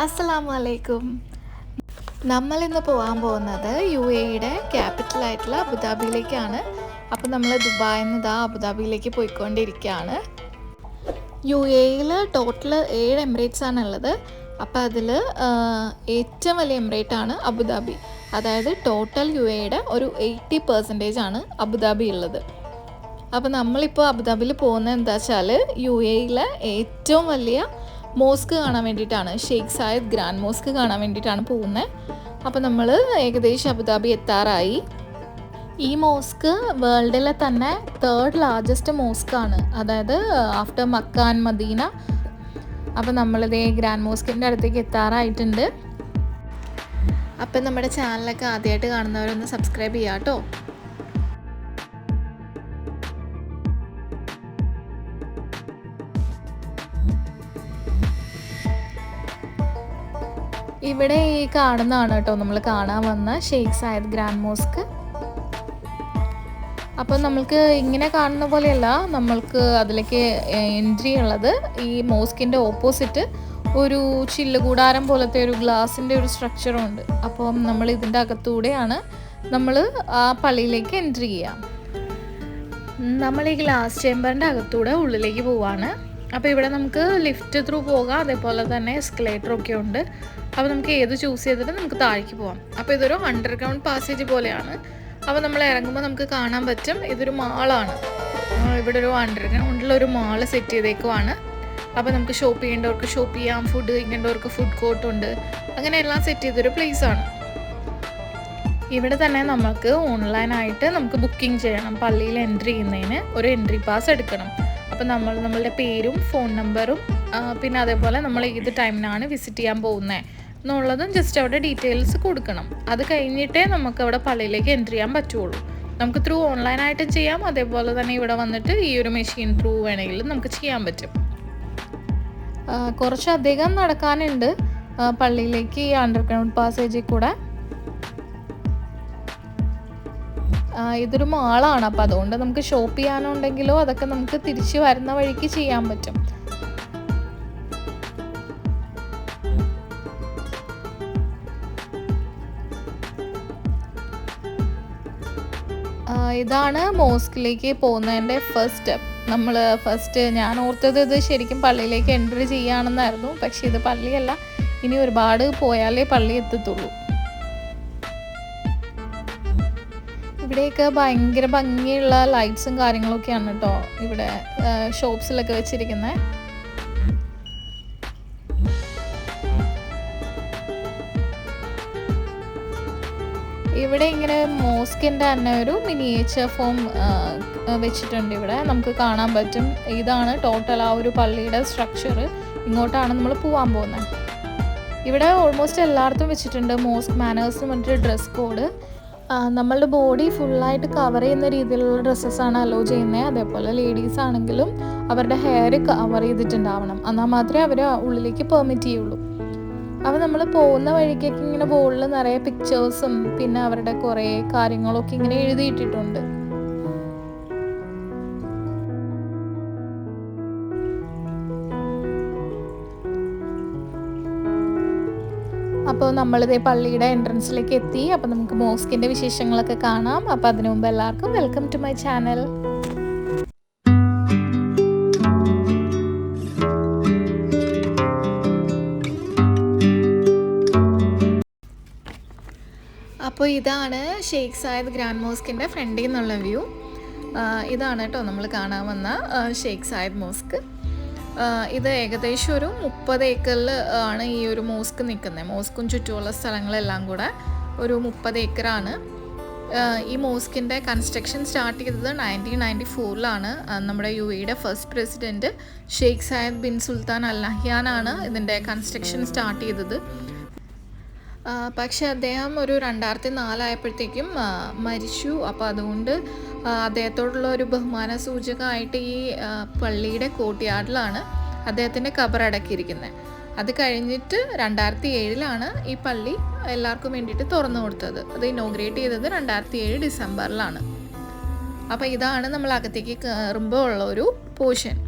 അസ്സലാമു അലൈക്കും. നമ്മളിന്ന് പോകാൻ പോകുന്നത് UAEയുടെ ക്യാപിറ്റലായിട്ടുള്ള അബുദാബിയിലേക്കാണ്. അപ്പോൾ നമ്മൾ ദുബായിൽ നിന്ന് അബുദാബിയിലേക്ക് പോയിക്കൊണ്ടിരിക്കുകയാണ്. UAEയിൽ ടോട്ടൽ 7 എമിറേറ്റ്സ് ആണുള്ളത്. അപ്പോൾ അതിൽ ഏറ്റവും വലിയ എമിറേറ്റ് ആണ് അബുദാബി. അതായത് ടോട്ടൽ UAEയുടെ ഒരു 80% ആണ് അബുദാബി ഉള്ളത്. അപ്പോൾ നമ്മളിപ്പോൾ അബുദാബിയിൽ പോകുന്നത് എന്താ വെച്ചാൽ UAEയിലെ ഏറ്റവും വലിയ മോസ്ക് കാണാൻ വേണ്ടിയിട്ടാണ്. ഷെയ്ഖ് സായിദ് ഗ്രാൻഡ് മോസ്ക് കാണാൻ വേണ്ടിയിട്ടാണ് പോകുന്നത്. അപ്പോൾ നമ്മൾ ഏകദേശം അബുദാബി എത്താറായി. ഈ മോസ്ക് വേൾഡിലെ തന്നെ 3rd ലാർജസ്റ്റ് മോസ്ക് ആണ്, അതായത് ആഫ്റ്റർ മക്ക ആൻഡ് മദീന. അപ്പോൾ നമ്മളിതേ ഗ്രാൻഡ് മോസ്കിൻ്റെ അടുത്തേക്ക് എത്താറായിട്ടുണ്ട്. അപ്പം നമ്മുടെ ചാനലൊക്കെ ആദ്യമായിട്ട് കാണുന്നവരൊന്ന് സബ്സ്ക്രൈബ് ചെയ്യാം കേട്ടോ. ഇവിടെ ഈ കാണുന്നതാണ് കേട്ടോ നമ്മൾ കാണാൻ വന്ന ഷെയ്ഖ് സായിദ് ഗ്രാൻഡ് മോസ്ക്. അപ്പോൾ നമ്മൾക്ക് ഇങ്ങനെ കാണുന്ന പോലെയല്ല, നമ്മൾക്ക് അതിലേക്ക് എൻട്രി ഉള്ളത് ഈ മോസ്കിൻ്റെ ഓപ്പോസിറ്റ് ഒരു ചില്ലുകൂടാരം പോലത്തെ ഒരു ഗ്ലാസിൻ്റെ ഒരു സ്ട്രക്ചറും ഉണ്ട്. അപ്പം നമ്മൾ ഇതിൻ്റെ അകത്തൂടെയാണ് നമ്മൾ ആ പള്ളിയിലേക്ക് എൻട്രി ചെയ്യാം. നമ്മൾ ഈ ഗ്ലാസ് ചേമ്പറിൻ്റെ അകത്തൂടെ ഉള്ളിലേക്ക് പോവാണ്. അപ്പോൾ ഇവിടെ നമുക്ക് ലിഫ്റ്റ് ത്രൂ പോകാം, അതേപോലെ തന്നെ എസ്കലേറ്ററൊക്കെ ഉണ്ട്. അപ്പോൾ നമുക്ക് ഏത് ചൂസ് ചെയ്തിട്ട് നമുക്ക് താഴേക്ക് പോകാം. അപ്പോൾ ഇതൊരു അണ്ടർഗ്രൗണ്ട് പാസേജ് പോലെയാണ്. അപ്പോൾ നമ്മൾ ഇറങ്ങുമ്പോൾ നമുക്ക് കാണാൻ പറ്റും ഇതൊരു മാളാണ്. ഇവിടെ ഒരു അണ്ടർഗ്രൗണ്ടിലൊരു മാള് സെറ്റ് ചെയ്തേക്കുവാണ്. അപ്പോൾ നമുക്ക് ഷോപ്പ് ചെയ്യേണ്ടവർക്ക് ഷോപ്പ് ചെയ്യാം, ഫുഡ് കഴിക്കേണ്ടവർക്ക് ഫുഡ് കോർട്ടുണ്ട്, അങ്ങനെ എല്ലാം സെറ്റ് ചെയ്തൊരു പ്ലേസാണ്. ഇവിടെ തന്നെ നമുക്ക് ഓൺലൈനായിട്ട് നമുക്ക് ബുക്കിംഗ് ചെയ്യണം. പള്ളിയിൽ എൻട്രി ചെയ്യുന്നതിന് ഒരു എൻട്രി പാസ് എടുക്കണം. അപ്പോൾ നമ്മളുടെ പേരും ഫോൺ നമ്പറും പിന്നെ അതേപോലെ നമ്മൾ ഏത് ടൈമിനാണ് വിസിറ്റ് ചെയ്യാൻ പോകുന്നത് എന്നുള്ളതും ജസ്റ്റ് അവിടെ ഡീറ്റെയിൽസ് കൊടുക്കണം. അത് കഴിഞ്ഞിട്ടേ നമുക്ക് അവിടെ പള്ളിയിലേക്ക് എൻട്രി ചെയ്യാൻ പറ്റുള്ളൂ. നമുക്ക് ത്രൂ ഓൺലൈനായിട്ടും ചെയ്യാം, അതേപോലെ തന്നെ ഇവിടെ വന്നിട്ട് ഈ ഒരു മെഷീൻ ത്രൂ വേണമെങ്കിലും നമുക്ക് ചെയ്യാൻ പറ്റും. കുറച്ചധികം നടക്കാനുണ്ട് പള്ളിയിലേക്ക് ഈ അണ്ടർഗ്രൗണ്ട് പാസേജിൽ കൂടെ. ഇതൊരു മാളാണ്, അപ്പോൾ അതുകൊണ്ട് നമുക്ക് ഷോപ്പ് ചെയ്യാനുണ്ടെങ്കിലോ അതൊക്കെ നമുക്ക് തിരിച്ച് വരുന്ന വഴിക്ക് ചെയ്യാൻ പറ്റും. ഇതാണ് മോസ്കിലേക്ക് പോകുന്നതിൻ്റെ ഫസ്റ്റ് സ്റ്റെപ്പ്. ഞാൻ ഓർത്തത് ഇത് ശരിക്കും പള്ളിയിലേക്ക് എൻട്രി ചെയ്യാണെന്നായിരുന്നു. പക്ഷേ ഇത് പള്ളിയല്ല, ഇനി ഒരുപാട് പോയാലേ പള്ളി എത്തത്തുള്ളൂ. ഇവിടെയൊക്കെ ഭയങ്കര ഭംഗിയുള്ള ലൈറ്റ്സും കാര്യങ്ങളൊക്കെയാണ് കേട്ടോ ഇവിടെ ഷോപ്സിലൊക്കെ വെച്ചിരിക്കുന്നത്. ഇവിടെ ഇങ്ങനെ മോസ്കിൻ്റെ തന്നെ ഒരു മിനിയേച്ചർ ഫോം വെച്ചിട്ടുണ്ട്. ഇവിടെ നമുക്ക് കാണാൻ പറ്റും. ഇതാണ് ടോട്ടൽ ആ ഒരു പള്ളിയുടെ സ്ട്രക്ചർ. ഇങ്ങോട്ടാണ് നമ്മൾ പോകാൻ പോകുന്നത്. ഇവിടെ ഓൾമോസ്റ്റ് എല്ലായിടത്തും വെച്ചിട്ടുണ്ട് മോസ്ക് മാനേഴ്സ് പറഞ്ഞിട്ട് ഡ്രസ് കോഡ്. നമ്മളുടെ ബോഡി ഫുള്ളായിട്ട് കവർ ചെയ്യുന്ന രീതിയിലുള്ള ഡ്രസ്സസ്സാണ് അലോ ചെയ്യുന്നത്. അതേപോലെ ലേഡീസ് ആണെങ്കിലും അവരുടെ ഹെയർ കവർ ചെയ്തിട്ടുണ്ടാവണം, എന്നാൽ മാത്രമേ അവർ ഉള്ളിലേക്ക് പെർമിറ്റ് ചെയ്യുള്ളൂ. അപ്പോൾ നമ്മൾ പോകുന്ന വഴിക്കൊക്കെ ഇങ്ങനെ ബോർഡിൽ നിറയെ പിക്ചേഴ്സും പിന്നെ അവരുടെ കുറേ കാര്യങ്ങളൊക്കെ ഇങ്ങനെ എഴുതിയിട്ടിട്ടുണ്ട്. അപ്പോൾ നമ്മളിതേ പള്ളിയുടെ എൻട്രൻസിലേക്ക് എത്തി. അപ്പോൾ നമുക്ക് മോസ്കിൻ്റെ വിശേഷങ്ങളൊക്കെ കാണാം. അപ്പോൾ അതിനു മുമ്പ് എല്ലാവർക്കും വെൽക്കം ടു മൈ ചാനൽ. അപ്പോൾ ഇതാണ് ഷെയ്ഖ് സായിദ് ഗ്രാൻഡ് മോസ്കിൻ്റെ ഫ്രണ്ടിൽ നിന്നുള്ള വ്യൂ. ഇതാണ് കേട്ടോ നമ്മൾ കാണാൻ വന്ന ഷെയ്ഖ് സായിദ് മോസ്ക്. ഇത് ഏകദേശം ഒരു 30 ഏക്കറിൽ ആണ് ഈ ഒരു മോസ്ക് നിൽക്കുന്നത്. മോസ്കും ചുറ്റുമുള്ള സ്ഥലങ്ങളെല്ലാം കൂടെ ഒരു 30 ഏക്കറാണ്. ഈ മോസ്കിൻ്റെ കൺസ്ട്രക്ഷൻ സ്റ്റാർട്ട് ചെയ്തത് 1994 നമ്മുടെ UAEയുടെ first president Sheikh Zayed bin Sultan Al നഹ്യാനാണ് ഇതിൻ്റെ കൺസ്ട്രക്ഷൻ സ്റ്റാർട്ട് ചെയ്തത്. പക്ഷെ അദ്ദേഹം ഒരു 2004 ആയപ്പോഴത്തേക്കും മരിച്ചു. അപ്പോൾ അതുകൊണ്ട് അദ്ദേഹത്തോടുള്ള ഒരു ബഹുമാന സൂചകമായിട്ട് ഈ പള്ളിയുടെ കോർട്ട്യാർഡിലാണ് അദ്ദേഹത്തിൻ്റെ ഖബർ അടക്കിയിരിക്കുന്നത്. അത് കഴിഞ്ഞിട്ട് 2007 ഈ പള്ളി എല്ലാവർക്കും വേണ്ടിയിട്ട് തുറന്നു കൊടുത്തത്. അത് ഇനോഗ്രേറ്റ് ചെയ്തത് 2007 ഡിസംബറിലാണ്. അപ്പോൾ ഇതാണ് നമ്മൾ അകത്തേക്ക് കയറുമ്പോൾ ഉള്ള ഒരു പോർഷൻ.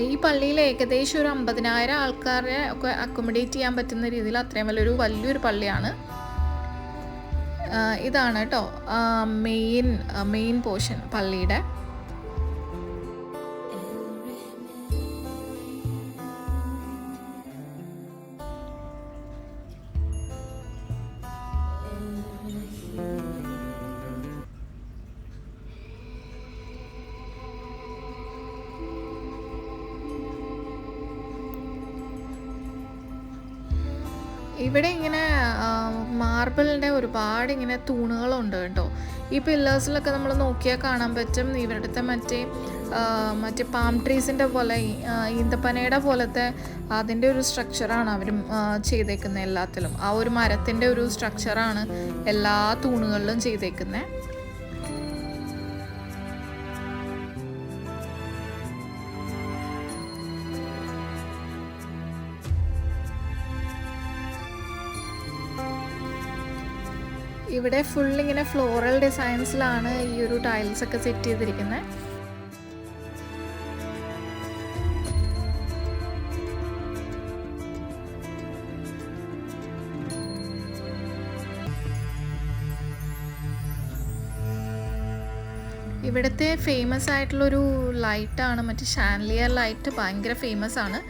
ഈ പള്ളിയിൽ ഏകദേശം ഒരു 50,000 ആൾക്കാരെ ഒക്കെ അക്കോമഡേറ്റ് ചെയ്യാൻ പറ്റുന്ന രീതിയിൽ അത്രയും വലിയൊരു പള്ളിയാണ്. ഇതാണ് കേട്ടോ മെയിൻ പോർഷൻ പള്ളിയുടെ. ഇവിടെ ഇങ്ങനെ മാർബിളിൻ്റെ ഒരുപാട് ഇങ്ങനെ തൂണുകളുണ്ട് കേട്ടോ. ഈ പില്ലേഴ്സിലൊക്കെ നമ്മൾ നോക്കിയാൽ കാണാൻ പറ്റും ഇവരുടെ മറ്റേ പാം ട്രീസിൻ്റെ പോലെ ഈന്തപ്പനയുടെ പോലത്തെ അതിൻ്റെ ഒരു സ്ട്രക്ചറാണ് അവരും ചെയ്തേക്കുന്നത് എല്ലാത്തിലും. ആ ഒരു മരത്തിൻ്റെ ഒരു സ്ട്രക്ചറാണ് എല്ലാ തൂണുകളിലും ചെയ്തേക്കുന്നത്. ഇവിടെ ഫുൾ ഇങ്ങനെ ഫ്ലോറൽ ഡിസൈൻസിലാണ് ഈ ഒരു ടൈൽസ് ഒക്കെ സെറ്റ് ചെയ്തിരിക്കുന്നത്. ഇവിടുത്തെ ഫേമസ് ആയിട്ടുള്ളൊരു ലൈറ്റാണ് മറ്റേ ഷാൻലിയർ ലൈറ്റ്. ഭയങ്കര ഫേമസ് ആണ്.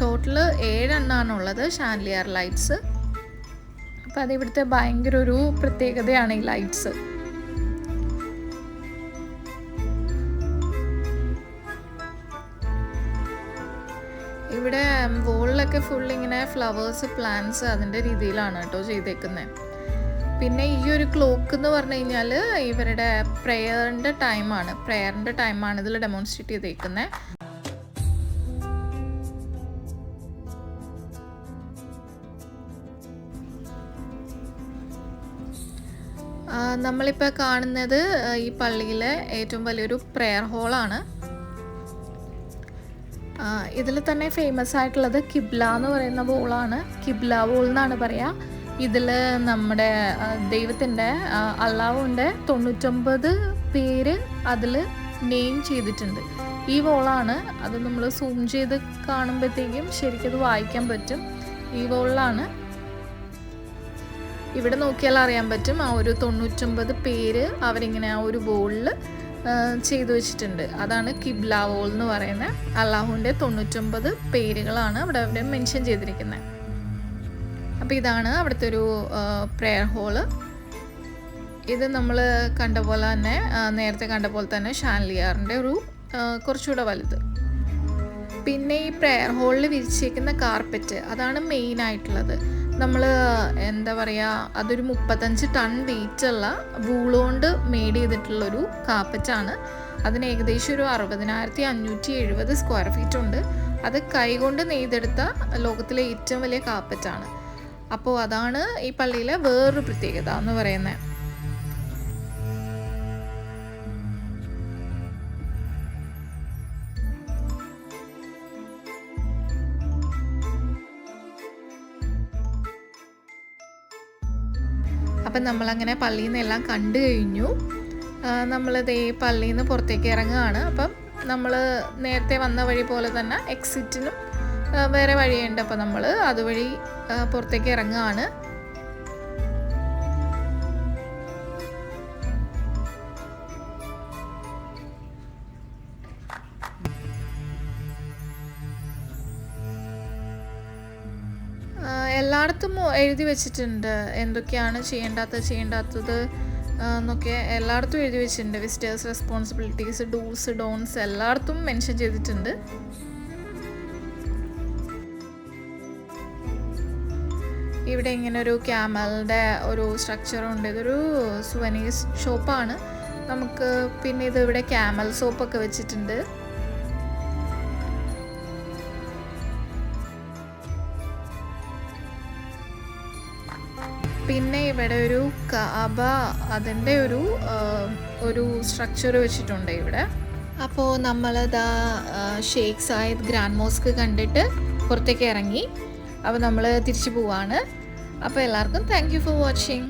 ടോട്ടൽ 7 എണ്ണമാണുള്ളത് ഷാൻലിയർ ലൈറ്റ്സ്. അപ്പം അത് ഇവിടുത്തെ ഭയങ്കര ഒരു പ്രത്യേകതയാണ് ഈ ലൈറ്റ്സ്. ഇവിടെ വോളിലൊക്കെ ഫുൾ ഇങ്ങനെ ഫ്ലവേഴ്സ് പ്ലാന്റ്സ് അതിൻ്റെ രീതിയിലാണ് കേട്ടോ ചെയ്തേക്കുന്നത്. പിന്നെ ഈ ഒരു ക്ലോക്ക് എന്ന് പറഞ്ഞു കഴിഞ്ഞാൽ ഇവരുടെ പ്രെയറിൻ്റെ ടൈമാണ് ഇതിൽ ഡെമോൺസ്ട്രേറ്റ് ചെയ്തേക്കുന്നത്. നമ്മളിപ്പോൾ കാണുന്നത് ഈ പള്ളിയിലെ ഏറ്റവും വലിയൊരു പ്രെയർ ഹോളാണ്. ഇതിൽ തന്നെ ഫേമസ് ആയിട്ടുള്ളത് കിബ്ല എന്ന് പറയുന്ന വോളാണ്. കിബ്ല വോൾ എന്നാണ് പറയുക. ഇതിൽ നമ്മുടെ ദൈവത്തിൻ്റെ അള്ളാഹുവിൻ്റെ 99 പേര് അതിൽ നെയിം ചെയ്തിട്ടുണ്ട്. ഈ വോളാണ്. അത് നമ്മൾ സൂം ചെയ്ത് കാണുമ്പോഴത്തേക്കും ശരിക്കും അത് വായിക്കാൻ പറ്റും. ഈ വോളിലാണ്. ഇവിടെ നോക്കിയാൽ അറിയാൻ പറ്റും ആ ഒരു 99 പേര് അവരിങ്ങനെ ആ ഒരു വോളിൽ ചെയ്തു വെച്ചിട്ടുണ്ട്. അതാണ് കിബ്ല വോൾ എന്ന് പറയുന്നത്. അള്ളാഹുവിൻ്റെ 99 പേരുകളാണ് അവിടെ മെൻഷൻ ചെയ്തിരിക്കുന്നത്. അപ്പോൾ ഇതാണ് അവിടുത്തെ ഒരു പ്രെയർ ഹോള്. ഇത് നമ്മൾ നേരത്തെ കണ്ട പോലെ തന്നെ ഷാൻലിയറിൻ്റെ ഒരു കുറച്ചുകൂടെ വലുത്. പിന്നെ ഈ പ്രെയർ ഹോളിൽ വിരിച്ചേക്കുന്ന കാർപ്പറ്റ് അതാണ് മെയിൻ ആയിട്ടുള്ളത്. നമ്മൾ എന്താ പറയുക, അതൊരു 35 ടൺ വെയിറ്റുള്ള വൂളുകൊണ്ട് മെയ്ഡ് ചെയ്തിട്ടുള്ളൊരു കാർപ്പറ്റാണ്. അതിന് ഏകദേശം ഒരു 60,570 സ്ക്വയർ ഫീറ്റ് ഉണ്ട്. അത് കൈകൊണ്ട് നെയ്തെടുത്ത ലോകത്തിലെ ഏറ്റവും വലിയ കാർപ്പറ്റാണ്. അപ്പോൾ അതാണ് ഈ പള്ളിയിലെ വേറൊരു പ്രത്യേകത എന്ന് പറയുന്നത്. അപ്പം നമ്മളങ്ങനെ പള്ളിയിൽ നിന്നെല്ലാം കണ്ടു കഴിഞ്ഞു. നമ്മളിതേ പള്ളിയിൽ നിന്ന് പുറത്തേക്ക് ഇറങ്ങുകയാണ്. അപ്പം നമ്മൾ നേരത്തെ വന്ന വഴി പോലെ തന്നെ എക്സിറ്റിനും വേറെ വഴിയുണ്ട്. അപ്പം നമ്മൾ അതുവഴി പുറത്തേക്ക് ഇറങ്ങുകയാണ്. എല്ലായിടത്തും എഴുതി വെച്ചിട്ടുണ്ട് എന്തൊക്കെയാണ് ചെയ്യേണ്ടാത്തത് എന്നൊക്കെ എല്ലായിടത്തും എഴുതി വെച്ചിട്ടുണ്ട്. വിസിറ്റേഴ്സ് റെസ്പോൺസിബിലിറ്റീസ്, ഡൂസ്, ഡോൺസ് എല്ലായിടത്തും മെൻഷൻ ചെയ്തിട്ടുണ്ട്. ഇവിടെ ഇങ്ങനെ ഒരു ക്യാമലിൻ്റെ ഒരു സ്ട്രക്ചറുണ്ട്. ഇതൊരു സുവനീർസ് ഷോപ്പാണ്. നമുക്ക് പിന്നെ ഇത് ഇവിടെ ക്യാമൽ സോപ്പൊക്കെ വെച്ചിട്ടുണ്ട്. പിന്നെ ഇവിടെ ഒരു കഅബ അതിൻ്റെ ഒരു സ്ട്രക്ചർ വെച്ചിട്ടുണ്ട് ഇവിടെ. അപ്പോൾ നമ്മളതാ ഷെയ്ഖ് സായിദ് ഗ്രാൻഡ് മോസ്ക് കണ്ടിട്ട് പുറത്തേക്ക് ഇറങ്ങി. അപ്പോൾ നമ്മൾ തിരിച്ചു പോവാണ്. അപ്പോൾ എല്ലാവർക്കും താങ്ക് യു ഫോർ വാച്ചിങ്.